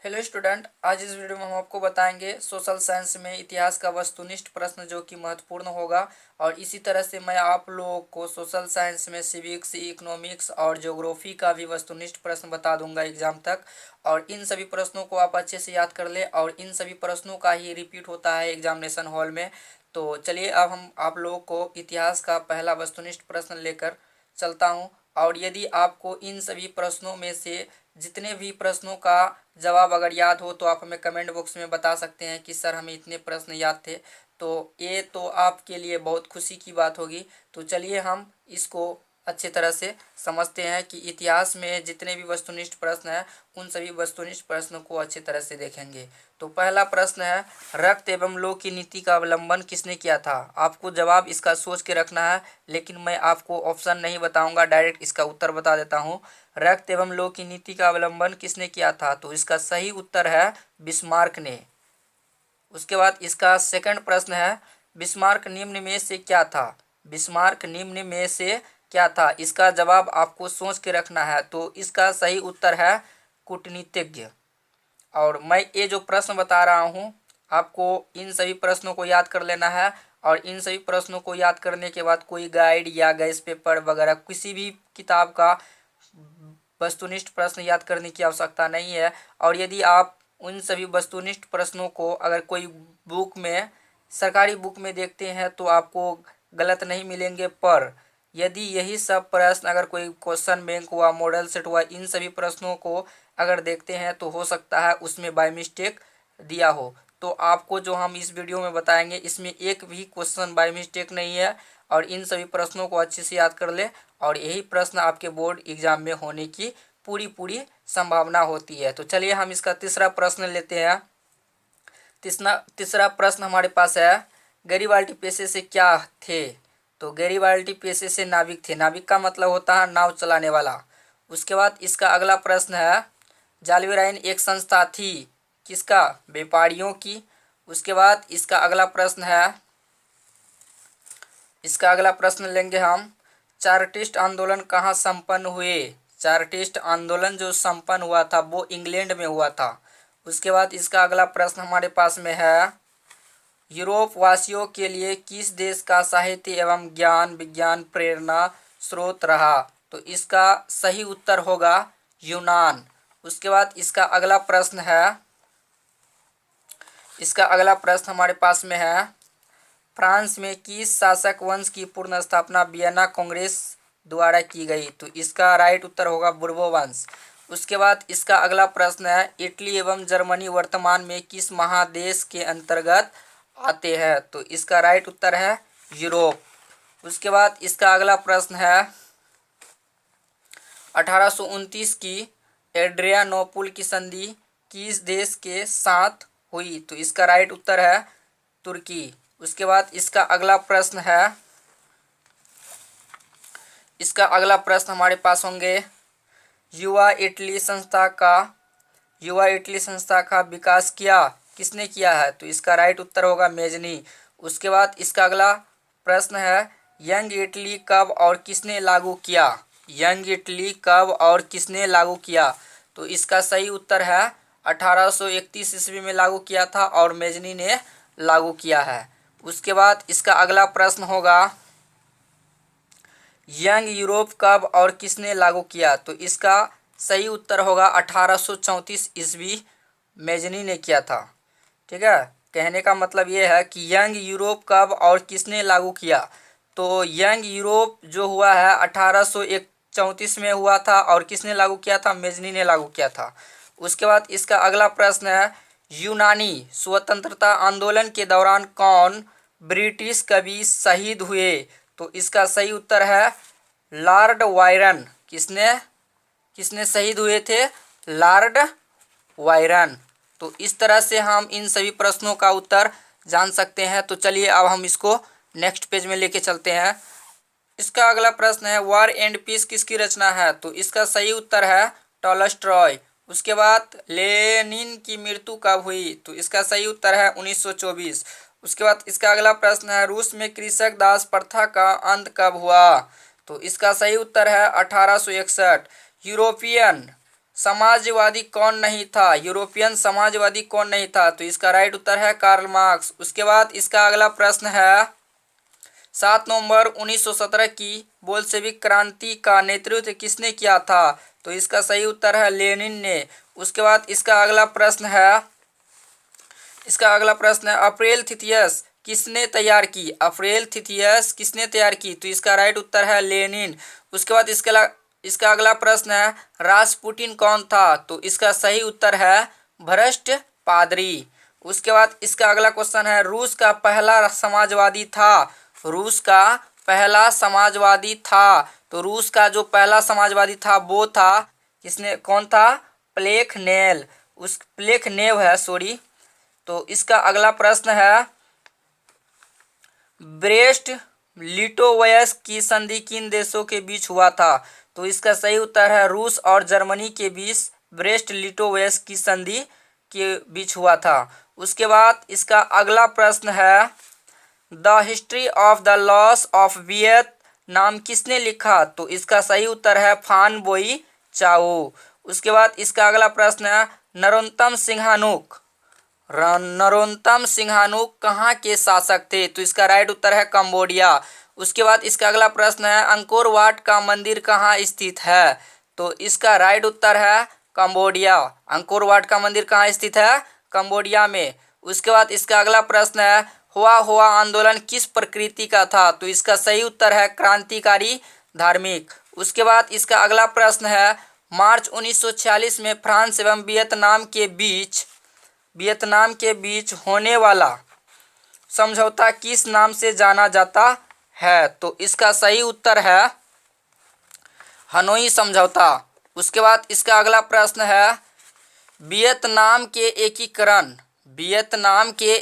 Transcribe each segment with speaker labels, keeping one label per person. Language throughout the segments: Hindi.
Speaker 1: हेलो स्टूडेंट, आज इस वीडियो में हम आपको बताएंगे सोशल साइंस में इतिहास का वस्तुनिष्ठ प्रश्न जो कि महत्वपूर्ण होगा। और इसी तरह से मैं आप लोगों को सोशल साइंस में सिविक्स, इकोनॉमिक्स और ज्योग्राफी का भी वस्तुनिष्ठ प्रश्न बता दूंगा एग्जाम तक। और इन सभी प्रश्नों को आप अच्छे से याद कर ले और इन सभी प्रश्नों का ही रिपीट होता है एग्जामिनेशन हॉल में। तो चलिए अब हम आप लोगों को इतिहास का पहला वस्तुनिष्ठ प्रश्न लेकर चलता हूँ। और यदि आपको इन सभी प्रश्नों में से जितने भी प्रश्नों का जवाब अगर याद हो तो आप हमें कमेंट बॉक्स में बता सकते हैं कि सर हमें इतने प्रश्न याद थे। तो ये तो आपके लिए बहुत खुशी की बात होगी। तो चलिए हम इसको अच्छी तरह से समझते हैं कि इतिहास में जितने भी वस्तुनिष्ठ प्रश्न हैं उन सभी वस्तुनिष्ठ प्रश्नों को अच्छी तरह से देखेंगे। तो पहला प्रश्न है, रक्त एवं लोह की नीति का अवलंबन किसने किया था? आपको जवाब इसका सोच के रखना है, लेकिन मैं आपको ऑप्शन नहीं बताऊंगा, डायरेक्ट इसका उत्तर बता देता हूँ। रक्त एवं लोह की नीति का अवलंबन किसने किया था? तो इसका सही उत्तर है बिस्मार्क ने। उसके बाद इसका सेकंड प्रश्न है, बिस्मार्क निम्न में से क्या था? बिस्मार्क निम्न में से क्या था? इसका जवाब आपको सोच के रखना है। तो इसका सही उत्तर है कूटनीतिज्ञ। और मैं ये जो प्रश्न बता रहा हूँ आपको इन सभी प्रश्नों को याद कर लेना है। और इन सभी प्रश्नों को याद करने के बाद कोई गाइड या गैस पेपर वगैरह किसी भी किताब का वस्तुनिष्ठ प्रश्न याद करने की आवश्यकता नहीं है। और यदि आप उन सभी वस्तुनिष्ठ प्रश्नों को अगर कोई बुक में, सरकारी बुक में देखते हैं तो आपको गलत नहीं मिलेंगे, पर यदि यही सब प्रश्न अगर कोई क्वेश्चन बैंक हुआ, मॉडल सेट हुआ, इन सभी प्रश्नों को अगर देखते हैं तो हो सकता है उसमें बाय मिस्टेक दिया हो। तो आपको जो हम इस वीडियो में बताएंगे इसमें एक भी क्वेश्चन बाय मिस्टेक नहीं है। और इन सभी प्रश्नों को अच्छे से याद कर ले और यही प्रश्न आपके बोर्ड एग्जाम में होने की पूरी संभावना होती है। तो चलिए हम इसका तीसरा प्रश्न लेते हैं। तीसरा प्रश्न हमारे पास है, गैरिबाल्डी पेशे से क्या थे? तो गैरिबाल्डी पेशे से नाविक थे। नाविक का मतलब होता है नाव चलाने वाला। उसके बाद इसका अगला प्रश्न है, जालविरायन एक संस्था थी किसका? व्यापारियों की। उसके बाद इसका अगला प्रश्न है, इसका अगला प्रश्न लेंगे हम, चार्टिस्ट आंदोलन कहाँ संपन्न हुए? चार्टिस्ट आंदोलन जो संपन्न हुआ था वो इंग्लैंड में हुआ था। उसके बाद इसका अगला प्रश्न हमारे पास में है, यूरोप वासियों के लिए किस देश का साहित्य एवं ज्ञान विज्ञान प्रेरणा स्रोत रहा? तो इसका सही उत्तर होगा यूनान। उसके बाद इसका अगला प्रश्न है, इसका अगला प्रश्न हमारे पास में है, फ्रांस में किस शासक वंश की पूर्ण स्थापना वियना कांग्रेस द्वारा की गई? तो इसका राइट उत्तर होगा बुर्बो वंश। उसके बाद इसका अगला प्रश्न है, इटली एवं जर्मनी वर्तमान में किस महादेश के अंतर्गत आते हैं? तो इसका राइट उत्तर है यूरोप। उसके बाद इसका अगला प्रश्न है, 1829 की एड्रियानोपुल की संधि किस देश के साथ हुई? तो इसका राइट उत्तर है तुर्की। उसके बाद इसका अगला प्रश्न है, इसका अगला प्रश्न हमारे पास होंगे, युवा इटली संस्था का विकास किसने किया है? तो इसका राइट उत्तर होगा मेजनी। उसके बाद इसका अगला प्रश्न है, यंग इटली कब और किसने लागू किया? यंग इटली कब और किसने लागू किया? तो इसका सही उत्तर है 1831 ईस्वी में लागू किया था और मेजनी ने लागू किया है। उसके बाद इसका अगला प्रश्न होगा, यंग यूरोप कब और किसने लागू किया? तो इसका सही उत्तर होगा 1834 ईस्वी मेजनी ने किया था। ठीक है, कहने का मतलब ये है कि यंग यूरोप कब और किसने लागू किया? तो यंग यूरोप जो हुआ है 1834 में हुआ था और किसने लागू किया था? मेजनी ने लागू किया था। उसके बाद इसका अगला प्रश्न है, यूनानी स्वतंत्रता आंदोलन के दौरान कौन ब्रिटिश कवि शहीद हुए? तो इसका सही उत्तर है लॉर्ड वायरन। किसने शहीद हुए थे? Lord Byron. तो इस तरह से हम इन सभी प्रश्नों का उत्तर जान सकते हैं। तो चलिए अब हम इसको नेक्स्ट पेज में लेके चलते हैं। इसका अगला प्रश्न है, वॉर एंड पीस किसकी रचना है? तो इसका सही उत्तर है टॉलस्टॉय। उसके बाद लेनिन की मृत्यु कब हुई? तो इसका सही उत्तर है 1924। उसके बाद इसका अगला प्रश्न है, रूस में कृषक दास प्रथा का अंत कब हुआ? तो इसका सही उत्तर है 1861। यूरोपियन समाजवादी कौन नहीं था? यूरोपियन समाजवादी कौन नहीं था? तो इसका राइट उत्तर है कार्ल मार्क्स। उसके बाद इसका अगला प्रश्न है 7 नवंबर 1917 की बोल्शेविक क्रांति का नेतृत्व किसने किया था? तो इसका सही उत्तर है लेनिन ने। उसके बाद इसका अगला प्रश्न है अप्रैल थिथियस किसने तैयार की? अप्रैल थिथियस किसने तैयार की? तो इसका राइट उत्तर है लेनिन। उसके बाद इसका अगला प्रश्न है रासपुटिन कौन था? तो इसका सही उत्तर है भ्रष्ट पादरी। उसके बाद इसका अगला क्वेश्चन है रूस का पहला समाजवादी था। रूस का पहला समाजवादी था। तो रूस का जो पहला समाजवादी था वो था कौन था? प्लेखनेव है, सॉरी। तो इसका अगला प्रश्न है ब्रेस्ट लिटोवयस की संधि किन देशों के बीच हुआ था? तो इसका सही उत्तर है रूस और जर्मनी के बीच ब्रेस्ट लिटोवयस की संधि के बीच हुआ था। उसके बाद इसका अगला प्रश्न है the history of the loss of Vietnam किसने लिखा? तो इसका सही उत्तर है फान बोई चाओ। उसके बाद इसका अगला प्रश्न है नरोत्तम सिंहानुक कहाँ के शासक थे? तो इसका राइट उत्तर है कंबोडिया। उसके बाद इसका अगला प्रश्न है अंकोर वाट का मंदिर कहाँ स्थित है? तो इसका राइट उत्तर है कंबोडिया। अंकोर वाट का मंदिर कहाँ स्थित है? कंबोडिया में। उसके बाद इसका अगला प्रश्न है हुआ आंदोलन किस प्रकृति का था? तो इसका सही उत्तर है क्रांतिकारी धार्मिक। उसके बाद इसका अगला प्रश्न है मार्च 1946 में फ्रांस एवं वियतनाम के बीच होने वाला समझौता किस नाम से जाना जाता है? तो इसका सही उत्तर है हनोई समझौता। उसके बाद इसका अगला प्रश्न है वियतनाम के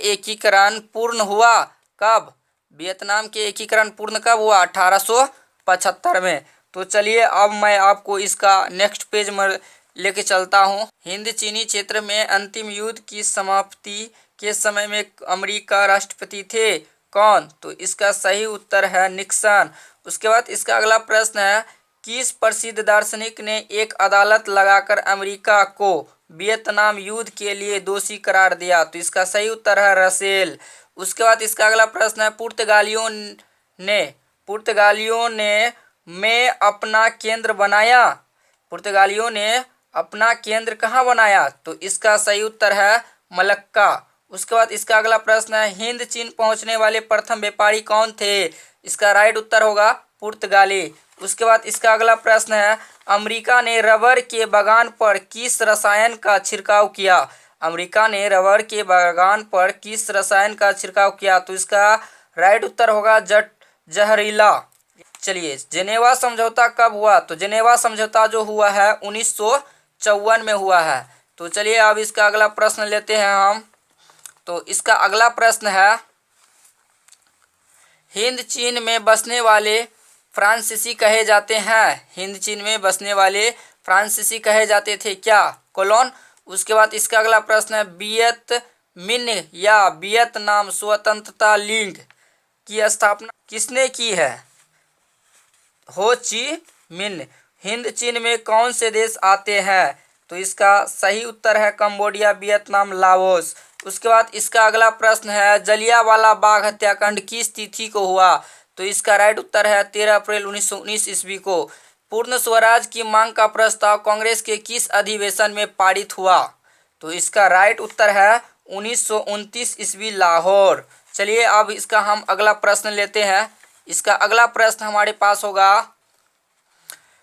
Speaker 1: एकीकरण पूर्ण हुआ कब? वियतनाम के एकीकरण पूर्ण कब हुआ? 1875 में। तो चलिए अब मैं आपको इसका नेक्स्ट पेज में लेके चलता हूँ। हिंद चीनी क्षेत्र में अंतिम युद्ध की समाप्ति के समय में अमेरिका राष्ट्रपति थे कौन? तो इसका सही उत्तर है निक्सन। उसके बाद इसका अगला प्रश्न है किस प्रसिद्ध दार्शनिक ने एक अदालत लगाकर अमेरिका को वियतनाम युद्ध के लिए दोषी करार दिया? तो इसका सही उत्तर है रसेल। उसके बाद इसका अगला प्रश्न है पुर्तगालियों ने में अपना केंद्र बनाया। पुर्तगालियों ने अपना केंद्र कहाँ बनाया? तो इसका सही उत्तर है मलक्का। उसके बाद इसका अगला प्रश्न है हिंद चीन पहुंचने वाले प्रथम व्यापारी कौन थे? इसका राइट उत्तर होगा पुर्तगाली। उसके बाद इसका अगला प्रश्न है अमेरिका ने रबर के बागान पर किस रसायन का छिड़काव किया? अमेरिका ने रबर के बागान पर किस रसायन का छिड़काव किया? तो इसका राइट उत्तर होगा जहरीला। चलिए जेनेवा समझौता कब हुआ? तो जेनेवा समझौता जो हुआ है 1954 में हुआ है। तो चलिए अब इसका अगला प्रश्न लेते हैं हम। तो इसका अगला प्रश्न है हिंद चीन में बसने वाले फ्रांसीसी कहे जाते हैं। हिंद चीन में बसने वाले फ्रांसीसी कहे जाते थे क्या? कोलोन। उसके बाद इसका अगला प्रश्न है वियत मिन्ह या वियतनाम स्वतंत्रता लीग की स्थापना किसने की है? हो ची मिन्ह। हिंद चीन में कौन से देश आते हैं? तो इसका सही उत्तर है कंबोडिया, वियतनाम, लाओस। उसके बाद इसका अगला प्रश्न है जलियांवाला बाग हत्याकांड किस तिथि को हुआ? तो इसका राइट उत्तर है 13 अप्रैल 1919 ईस्वी को। पूर्ण स्वराज की मांग का प्रस्ताव कांग्रेस के किस अधिवेशन में पारित हुआ? तो इसका राइट उत्तर है 1929 ईस्वी, लाहौर। चलिए अब इसका हम अगला प्रश्न लेते हैं। इसका अगला प्रश्न हमारे पास होगा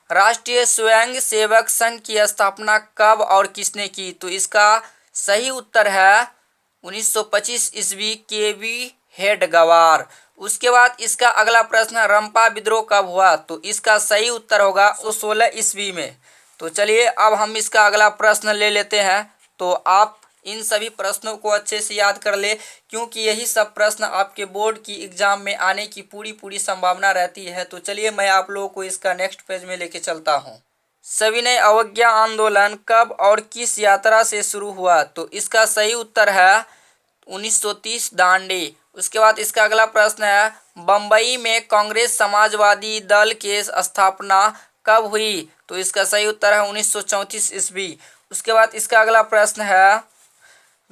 Speaker 1: राष्ट्रीय स्वयंसेवक संघ की स्थापना कब और किसने की? तो इसका सही उत्तर है 1925 ईस्वी, केवी हेडगवार। उसके बाद इसका अगला प्रश्न है रंपा विद्रोह कब हुआ? तो इसका सही उत्तर होगा 16 ईस्वी में। तो चलिए अब हम इसका अगला प्रश्न ले लेते हैं। तो आप इन सभी प्रश्नों को अच्छे से याद कर ले क्योंकि यही सब प्रश्न आपके बोर्ड की एग्जाम में आने की पूरी संभावना रहती है। तो चलिए मैं आप लोगों को इसका नेक्स्ट पेज में लेके चलता हूँ। सविनय अवज्ञा आंदोलन कब और किस यात्रा से शुरू हुआ? तो इसका सही उत्तर है 1930 दांडी। उसके बाद इसका अगला प्रश्न है बम्बई में कांग्रेस समाजवादी दल के स्थापना कब हुई? तो इसका सही उत्तर है 1934 ईस्वी। उसके बाद इसका अगला प्रश्न है,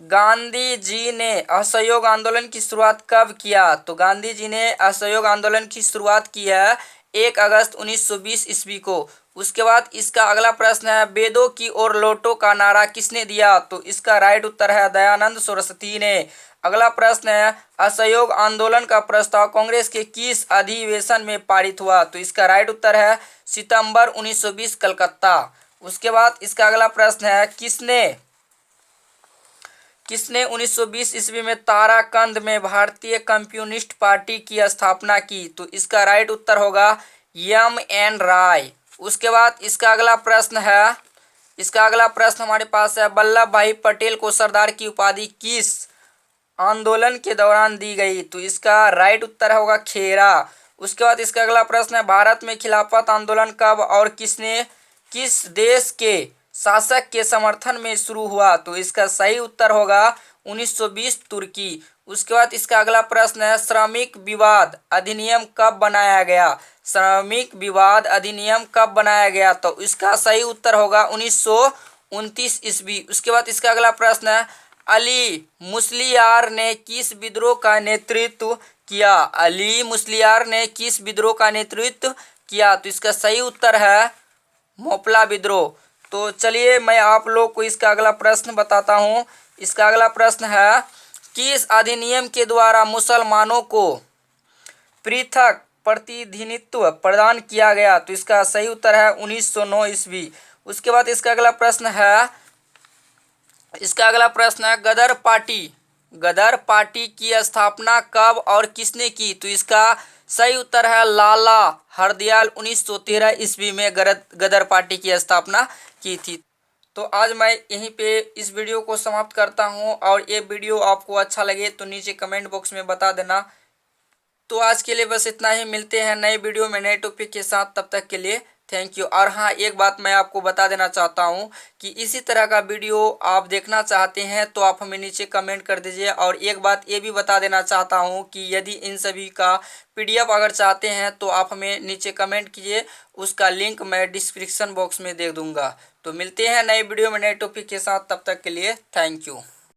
Speaker 1: गांधी जी ने असहयोग आंदोलन की शुरुआत कब किया? तो गांधी जी ने असहयोग आंदोलन की शुरुआत की है 1 अगस्त 1920 ईस्वी को। उसके बाद इसका अगला प्रश्न है, वेदों की ओर लौटो का नारा किसने दिया? तो इसका राइट उत्तर है दयानंद सरस्वती ने। अगला प्रश्न है, असहयोग आंदोलन का प्रस्ताव कांग्रेस के किस अधिवेशन में पारित हुआ? तो इसका राइट उत्तर है सितंबर 1920 कलकत्ता। उसके बाद इसका अगला प्रश्न है, किसने 1920 ईस्वी में ताराकंद में भारतीय कम्युनिस्ट पार्टी की स्थापना की? तो इसका राइट उत्तर होगा M.N. राय। उसके बाद इसका अगला प्रश्न हमारे पास है, वल्लभ भाई पटेल को सरदार की उपाधि किस आंदोलन के दौरान दी गई? तो इसका राइट उत्तर होगा खेरा। उसके बाद इसका अगला प्रश्न है, भारत में खिलाफत आंदोलन कब और किस देश के शासक के समर्थन में शुरू हुआ? तो इसका सही उत्तर होगा 1920 तुर्की। उसके बाद इसका अगला प्रश्न है, श्रमिक विवाद अधिनियम कब बनाया गया? श्रमिक विवाद अधिनियम कब बनाया गया? तो इसका सही उत्तर होगा 1929 ईस्वी। उसके बाद इसका अगला प्रश्न है, अली मुस्लियार ने किस विद्रोह का नेतृत्व किया? अली मुस्लियार ने किस विद्रोह का नेतृत्व किया? तो इसका सही उत्तर है मोपला विद्रोह। तो चलिए मैं आप लोग को इसका अगला प्रश्न बताता हूँ। इसका अगला प्रश्न है, किस अधिनियम के द्वारा मुसलमानों को पृथक प्रतिनिधित्व प्रदान किया गया? तो इसका सही उत्तर है 1909 ईस्वी। उसके बाद इसका अगला प्रश्न है, गदर पार्टी की स्थापना कब और किसने की? तो इसका सही उत्तर है लाला हरदयाल 1913 ईस्वी में गदर पार्टी की स्थापना की थी। तो आज मैं यहीं पे इस वीडियो को समाप्त करता हूं, और ये वीडियो आपको अच्छा लगे तो नीचे कमेंट बॉक्स में बता देना। तो आज के लिए बस इतना ही, मिलते हैं नए वीडियो में नए टॉपिक के साथ, तब तक के लिए थैंक यू। और हाँ, एक बात मैं आपको बता देना चाहता हूँ कि इसी तरह का वीडियो आप देखना चाहते हैं तो आप हमें नीचे कमेंट कर दीजिए। और एक बात ये भी बता देना चाहता हूँ कि यदि इन सभी का PDF अगर चाहते हैं तो आप हमें नीचे कमेंट कीजिए, उसका लिंक मैं डिस्क्रिप्शन बॉक्स में दे दूँगा। तो मिलते हैं नए वीडियो में नए टॉपिक के साथ, तब तक के लिए थैंक यू।